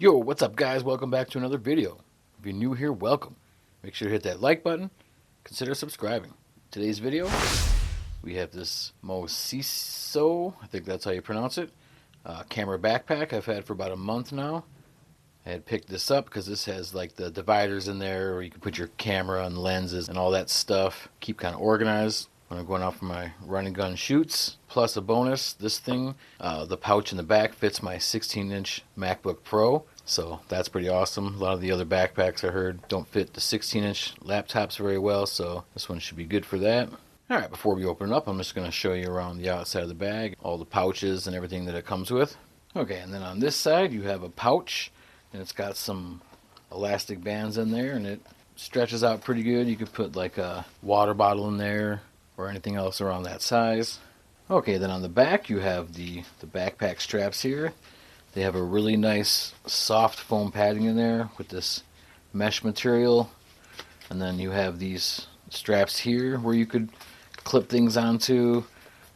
Yo, what's up guys? Welcome back to another video. If you're new here, welcome. Make sure to hit that like button. Consider subscribing. Today's video, we have this Mosiso, I think that's how you pronounce it, camera backpack I've had for about a month now. I had picked this up because this has like the dividers in there where you can put your camera and lenses and all that stuff. Keep kind of organized when I'm going out for my run and gun shoots. Plus a bonus, this thing, the pouch in the back fits my 16-inch MacBook Pro. So that's pretty awesome. A lot of the other backpacks I heard don't fit the 16-inch laptops very well, so this one should be good for that. Alright, before we open it up, I'm just going to show you around the outside of the bag, all the pouches and everything that it comes with. Okay, and then on this side you have a pouch, and it's got some elastic bands in there, and it stretches out pretty good. You could put like a water bottle in there or anything else around that size. Okay, then on the back you have the backpack straps here. They have a really nice soft foam padding in there with this mesh material. And then you have these straps here where you could clip things onto. And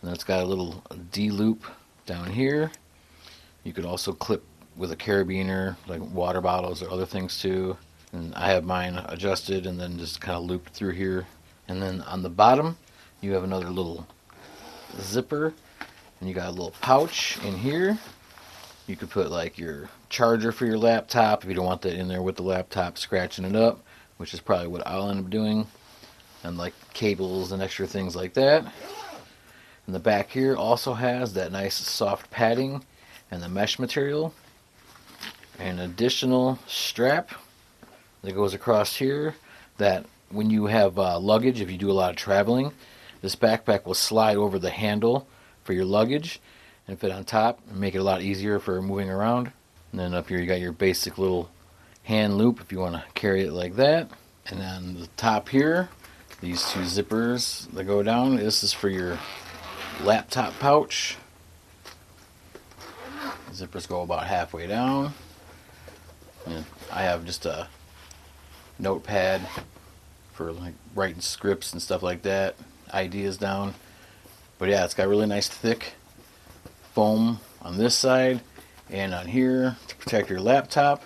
then it's got a little D-loop down here. You could also clip with a carabiner, like water bottles or other things too. And I have mine adjusted and then just kind of looped through here. And then on the bottom, you have another little zipper. And you got a little pouch in here. You could put like your charger for your laptop if you don't want that in there with the laptop scratching it up, which is probably what I'll end up doing. And like cables and extra things like that. And the back here also has that nice soft padding and the mesh material. An additional strap that goes across here that when you have luggage, if you do a lot of traveling, this backpack will slide over the handle for your luggage and fit on top and make it a lot easier for moving around. And then up here you got your basic little hand loop if you want to carry it like that. And on the top here, these two zippers that go down, this is for your laptop pouch. The zippers go about halfway down. And I have just a notepad for like writing scripts and stuff like that, ideas down. But yeah, it's got really nice thick foam on this side and on here to protect your laptop.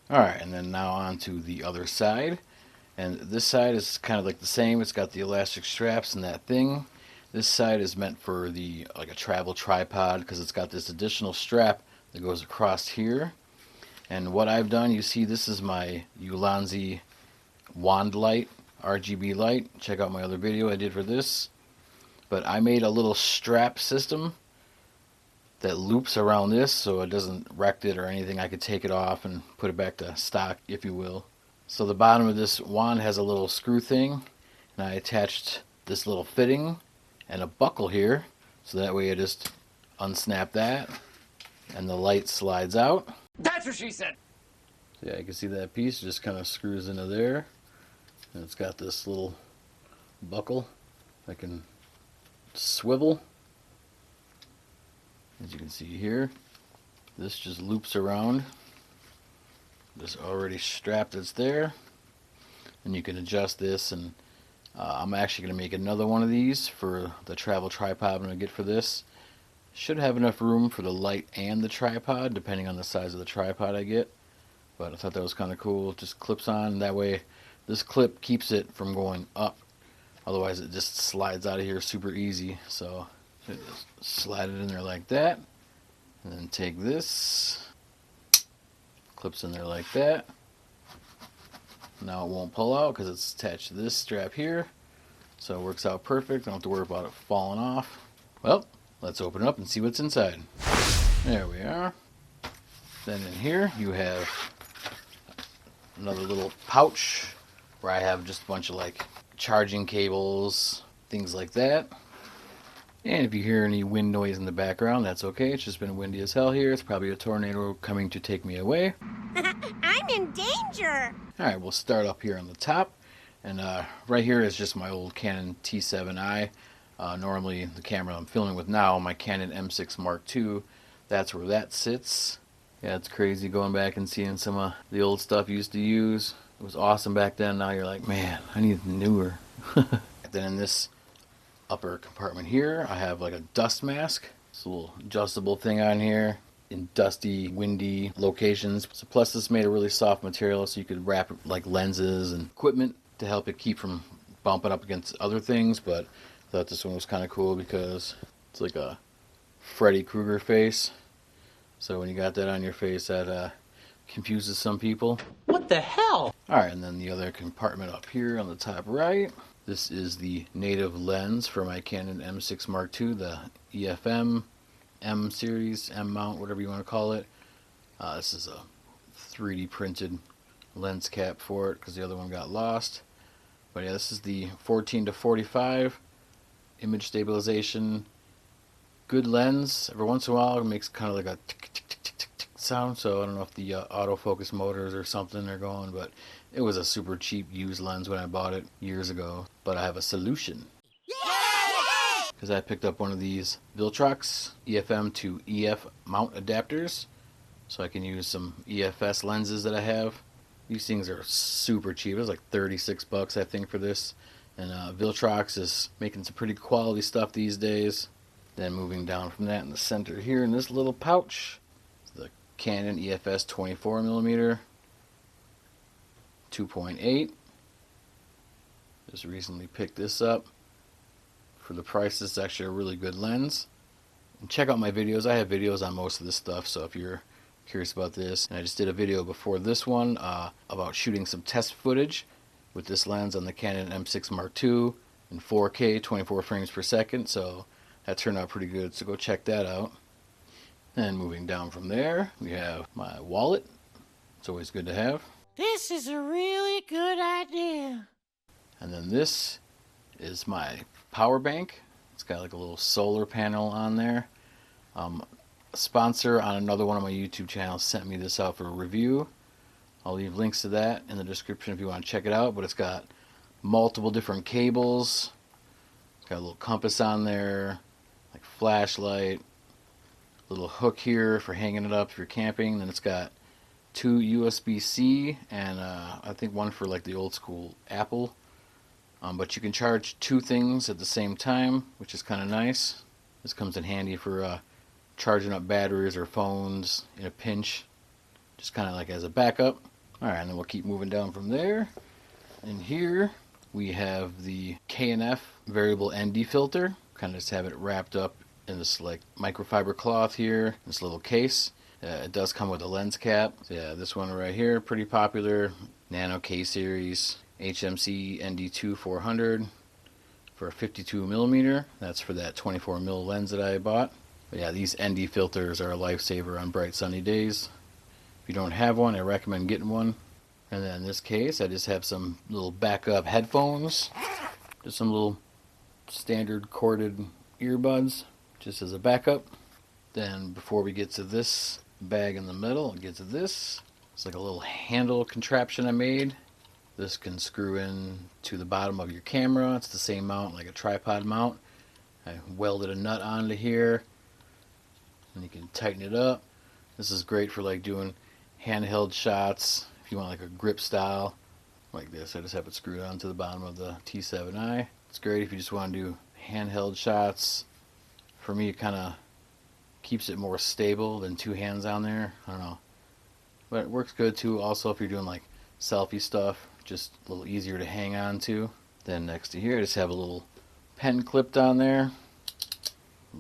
Alright, and then now on to the other side. And this side is kind of like the same. It's got the elastic straps and that thing. This side is meant for the like a travel tripod because it's got this additional strap that goes across here. And what I've done, you see this is my Ulanzi wand light, RGB light. Check out my other video I did for this. But I made a little strap system that loops around this so it doesn't wreck it or anything. I could take it off and put it back to stock, if you will. So the bottom of this wand has a little screw thing, and I attached this little fitting and a buckle here, so that way I just unsnap that, and the light slides out. That's what she said! So yeah, you can see that piece just kind of screws into there, and it's got this little buckle that can swivel. As you can see here, this just loops around. This already strapped that's there, and you can adjust this. And I'm actually going to make another one of these for the travel tripod I'm going to get for this. Should have enough room for the light and the tripod depending on the size of the tripod I get, but I thought that was kind of cool. It just clips on, that way this clip keeps it from going up. Otherwise it just slides out of here super easy. So just slide it in there like that, and then take this, clips in there like that. Now it won't pull out because it's attached to this strap here, so it works out perfect. I don't have to worry about it falling off. Well, let's open it up and see what's inside. There we are. Then in here you have another little pouch where I have just a bunch of like charging cables, things like that. And if you hear any wind noise in the background, that's okay. It's just been windy as hell here. It's probably a tornado coming to take me away. I'm in danger! Alright, we'll start up here on the top. And right here is just my old Canon T7i. Normally the camera I'm filming with now, my Canon M6 Mark II, that's where that sits. Yeah, it's crazy going back and seeing some of the old stuff you used to use. It was awesome back then. Now you're like, man, I need newer. Then in this upper compartment here, I have like a dust mask. It's a little adjustable thing on here. in dusty, windy locations. So plus this made a really soft material, so you could wrap like lenses and equipment to help it keep from bumping up against other things. But I thought this one was kind of cool because it's like a Freddy Krueger face. So when you got that on your face, that confuses some people. What the hell? Alright, and then the other compartment up here on the top right. This is the native lens for my Canon M6 Mark II, the EFM M series, M mount, whatever you want to call it. This is a 3D printed lens cap for it because the other one got lost. But yeah, this is the 14-45 image stabilization. Good lens. Every once in a while it makes kind of like a tick tick tick tick tick tick sound, so I don't know if the autofocus motors or something are going, but it was a super cheap used lens when I bought it years ago. But I have a solution. Because I picked up one of these Viltrox EFM to EF mount adapters, so I can use some EFS lenses that I have. These things are super cheap. It was like 36 bucks I think for this. And Viltrox is making some pretty quality stuff these days. Then moving down from that in the center here in this little pouch, the Canon EFS 24mm 2.8. Just recently picked this up. For the price, this is actually a really good lens. And check out my videos. I have videos on most of this stuff, so if you're curious about this. And I just did a video before this one about shooting some test footage with this lens on the Canon M6 Mark II in 4K, 24 frames per second. So that turned out pretty good, so go check that out. And moving down from there, we have my wallet. It's always good to have. This is a really good idea. And then this is my power bank. It's got like a little solar panel on there. A sponsor on another one of my YouTube channels sent me this out for a review. I'll leave links to that in the description if you want to check it out. But it's got multiple different cables. It's got a little compass on there, like flashlight, little hook here for hanging it up if you're camping. Then it's got 2 USB-C and I think one for like the old school Apple. But you can charge 2 things at the same time, which is kind of nice. This comes in handy for charging up batteries or phones in a pinch, just kind of like as a backup. Alright, and then we'll keep moving down from there. And here we have the K&F variable ND filter. Kind of just have it wrapped up in this like microfiber cloth here, this little case. It does come with a lens cap. So yeah, this one right here, pretty popular. Nano K series. HMC ND2 400 for a 52mm. That's for that 24mm lens that I bought. But yeah, these ND filters are a lifesaver on bright sunny days. If you don't have one, I recommend getting one. And then in this case, I just have some little backup headphones. Just some little standard corded earbuds, just as a backup. Then before we get to this bag in the middle, I'll get to this. It's like a little handle contraption I made. This can screw in to the bottom of your camera. It's the same mount, like a tripod mount. I welded a nut onto here, and you can tighten it up. This is great for like doing handheld shots. If you want like a grip style, like this, I just have it screwed onto the bottom of the T7i. It's great if you just want to do handheld shots. For me, it kind of keeps it more stable than 2 hands on there. I don't know, but it works good too. Also, if you're doing like selfie stuff, just a little easier to hang on to. Then next to here, I just have a little pen clipped on there.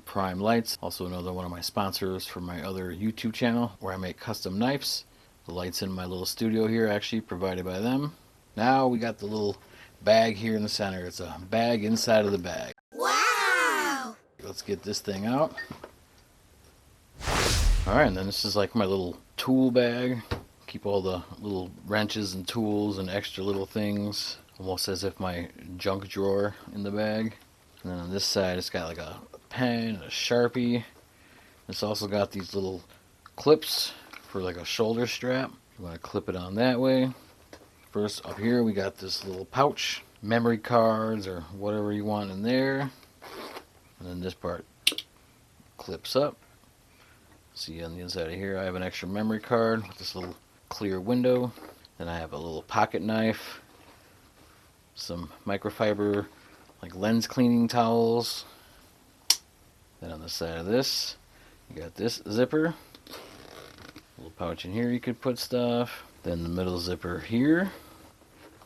Prime Lights, also another one of my sponsors for my other YouTube channel where I make custom knives. The lights in my little studio here actually provided by them. Now we got the little bag here in the center. It's a bag inside of the bag. Wow! Let's get this thing out. Alright, and then this is like my little tool bag. Keep all the little wrenches and tools and extra little things, almost as if my junk drawer in the bag. And then on this side, it's got like a pen, a Sharpie. It's also got these little clips for like a shoulder strap. You want to clip it on that way. First, up here, we got this little pouch, memory cards or whatever you want in there. And then this part clips up. See on the inside of here, I have an extra memory card with this little clear window. Then I have a little pocket knife, some microfiber like lens cleaning towels. Then on the side of this, you got this zipper. Little pouch in here you could put stuff. Then the middle zipper here.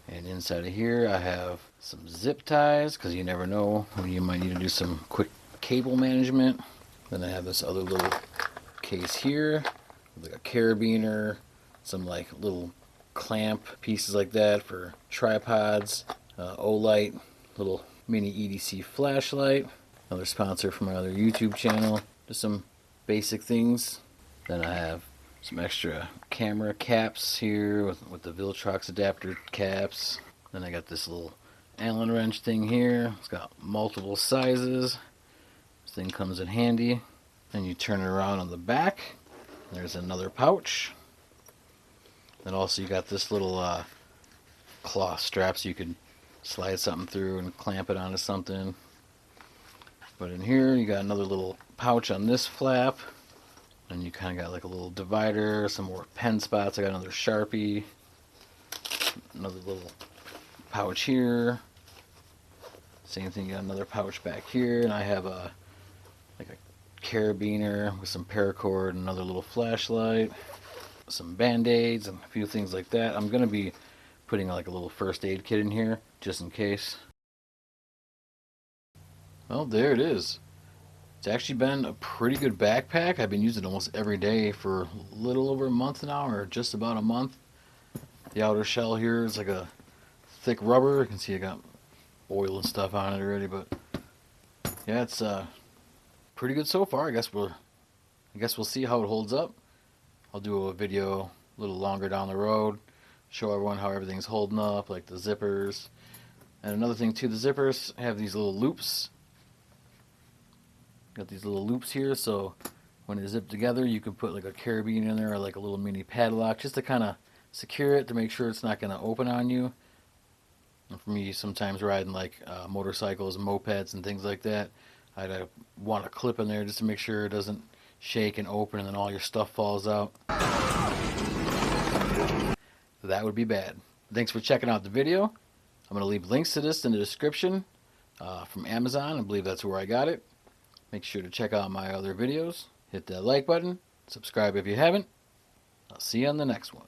And inside of here I have some zip ties, because you never know when you might need to do some quick cable management. Then I have this other little case here, like a carabiner, some like little clamp pieces like that for tripods, Olight, little mini EDC flashlight, another sponsor from my other YouTube channel, just some basic things. Then I have some extra camera caps here with the viltrox adapter caps. Then I got this little Allen wrench thing here. It's got multiple sizes. This thing comes in handy. Then you turn it around on the back. There's another pouch. Then also you got this little cloth strap so you can slide something through and clamp it onto something. But in here you got another little pouch on this flap. And you kind of got like a little divider, some more pen spots. I got another Sharpie, another little pouch here. Same thing, you got another pouch back here, and I have a carabiner with some paracord, and another little flashlight, some band-aids, and a few things like that. I'm gonna be putting like a little first aid kit in here just in case. Well, there it is. It's actually been a pretty good backpack. I've been using it almost every day for a little over a month now, or just about a month. The outer shell here is like a thick rubber. You can see I got oil and stuff on it already, but yeah, it's pretty good so far. I guess we'll see how it holds up. I'll do a video a little longer down the road, show everyone how everything's holding up, like the zippers. And another thing too, the zippers have these little loops. Got these little loops here, so when they're zipped together, you can put like a carabiner in there or like a little mini padlock just to kind of secure it, to make sure it's not going to open on you. And for me, sometimes riding like motorcycles and mopeds and things like that, I'd want a clip in there just to make sure it doesn't shake and open and then all your stuff falls out. That would be bad. Thanks for checking out the video. I'm going to leave links to this in the description from Amazon. I believe that's where I got it. Make sure to check out my other videos. Hit that like button. Subscribe if you haven't. I'll see you on the next one.